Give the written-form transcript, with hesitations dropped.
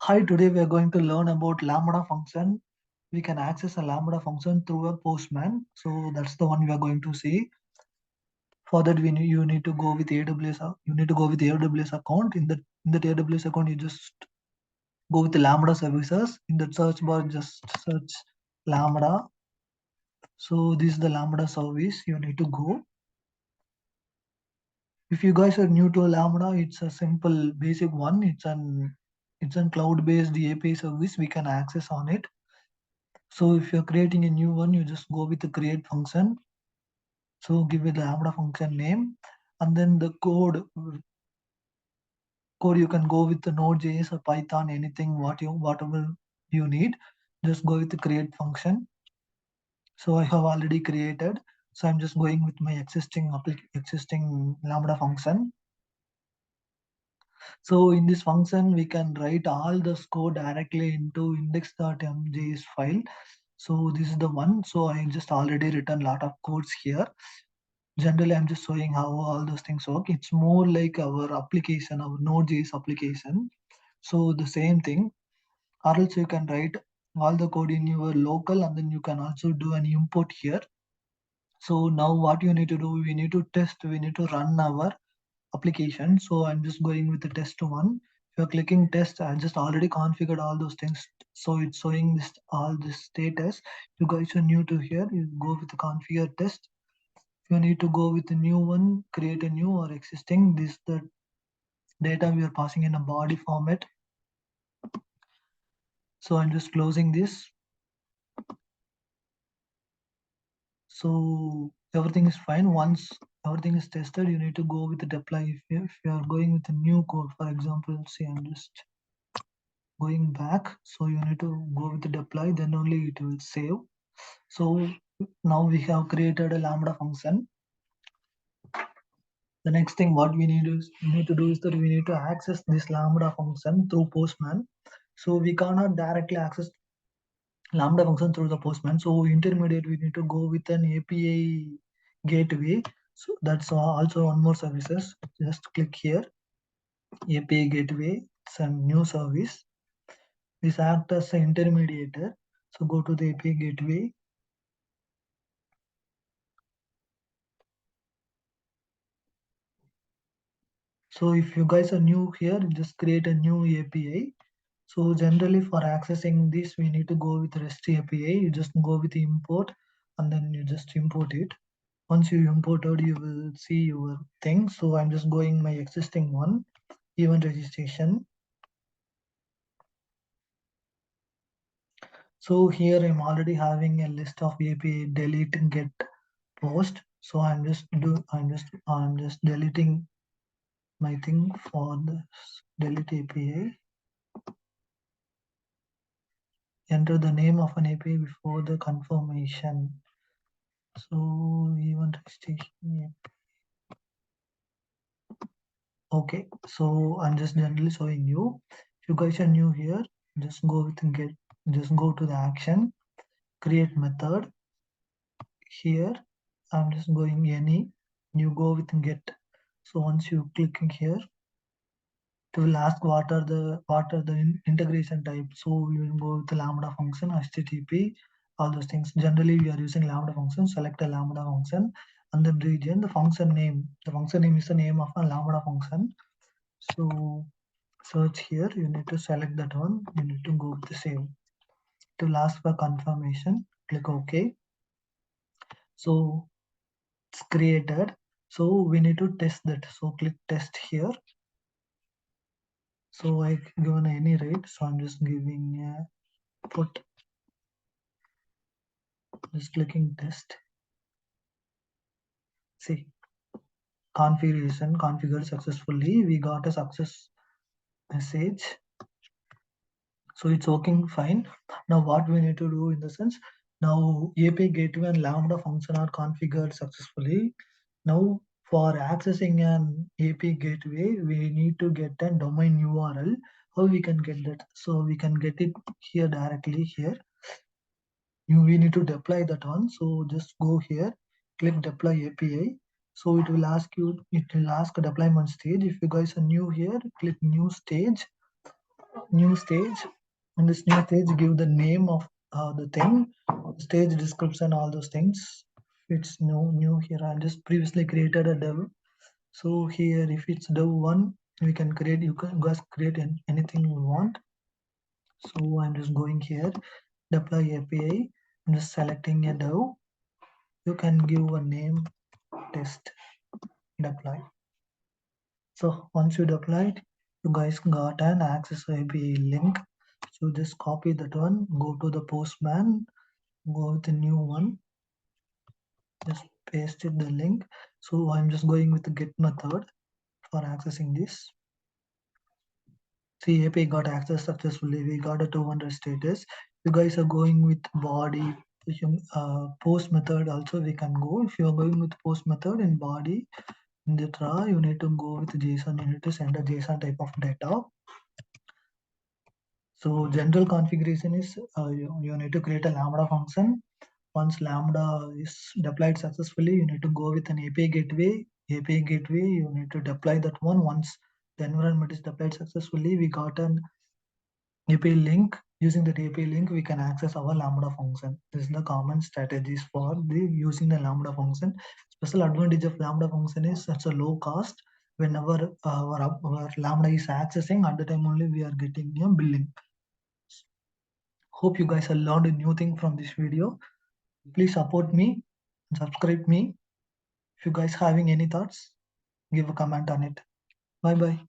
Hi, today we are going to learn about Lambda function. We can access a Lambda function through a postman. So that's the one we are going to see. For that, you need to go with AWS. You need to go with AWS account. In the AWS account, you just go with the Lambda services. In the search bar, just search Lambda. So this is the Lambda service. You need to go. If you guys are new to Lambda, it's a simple basic one. It's a cloud-based API service. We can access on it. So if you're creating a new one, you just go with the create function. So give it the Lambda function name, and then the code you can go with the Node.js or Python, anything whatever you need. Just go with the create function. So I have already created. So I'm just going with my existing Lambda function. So in this function, we can write all this code directly into index.mjs file. So this is the one. So I just already written a lot of codes here. Generally, I'm just showing how all those things work. It's more like our application, our Node.js application. So the same thing, or else you can write all the code in your local, and then you can also do an import here. So now what you need to do, we need to run our application. So I'm just going with the test one. If you're clicking test, I just already configured all those things. So it's showing this all this status. You guys are new to here, you go with the configure test. If you need to go with a new one, create a new or existing, this the data we are passing in a body format. So I'm just closing this. So everything is fine. Once everything is tested, you need to go with the deploy. If you are going with a new code, for example, see, I'm just going back. So you need to go with the deploy, then only it will save. So now we have created a Lambda function. The next thing what we need to do is that we need to access this Lambda function through Postman. So we cannot directly access Lambda function through the Postman. So intermediate, we need to go with an API gateway. So that's also one more services. Just click here, API gateway. It's a new service. This acts as an intermediator. So go to the API gateway. So if you guys are new here, just create a new API. So generally for accessing this, we need to go with REST API. You just go with the import, and then you just import it. Once you imported, you will see your thing. So I'm just going my existing one, event registration. So here I'm already having a list of API delete and get post. So I'm just deleting my thing for this delete API. Enter the name of an API before the confirmation. So event registration. Okay, so I'm just generally showing you. If you guys are new here, just go with just go to the action, create method. Here, I'm just going any, you go with get. So once you click here, it will ask what are the integration type. So we will go with the Lambda function, HTTP, all those things. Generally, we are using Lambda function. Select a Lambda function, and then region the function name. The function name is the name of a Lambda function. So search here, you need to select that one. You need to go with the save. To ask for confirmation, click OK. So it's created. So we need to test that. So click test here. So I given any rate. So I'm just giving put, just clicking test. See, configuration configured successfully. We got a success message. So it's working fine. Now what we need to do in the sense, now API gateway and Lambda function are configured successfully. Now for accessing an API gateway, we need to get a domain URL. How we can get that? So we can get it here directly here. We need to deploy that one. So just go here, click deploy API. So it will ask a deployment stage. If you guys are new here, click new stage. new stage. In this new stage, give the name of the thing, stage description, all those things. It's new here. I just previously created a dev. So here, if it's dev one, we can create. You can guys create anything you want. So I'm just going here, deploy API. I'm just selecting a dev. You can give a name, test, deploy. So once you deployed, you guys got an access API link. So just copy that one, go to the Postman, go with the new one, just paste it the link. So I'm just going with the get method for accessing this. See, API got access successfully. We got a 200 status. You guys are going with body, post method also we can go. If you are going with post method in body, in the try, you need to go with JSON. You need to send a JSON type of data. So general configuration is you need to create a Lambda function. Once Lambda is deployed successfully, you need to go with an API gateway. API gateway, you need to deploy that one. Once the environment is deployed successfully, we got an API link. Using that API link, we can access our Lambda function. This is the common strategies for the using the Lambda function. Special advantage of Lambda function is such a low cost. Whenever our Lambda is accessing, at the time only we are getting a billing. Hope you guys have learned a new thing from this video. Please support me and subscribe me. If you guys having any thoughts, give a comment on it. Bye bye.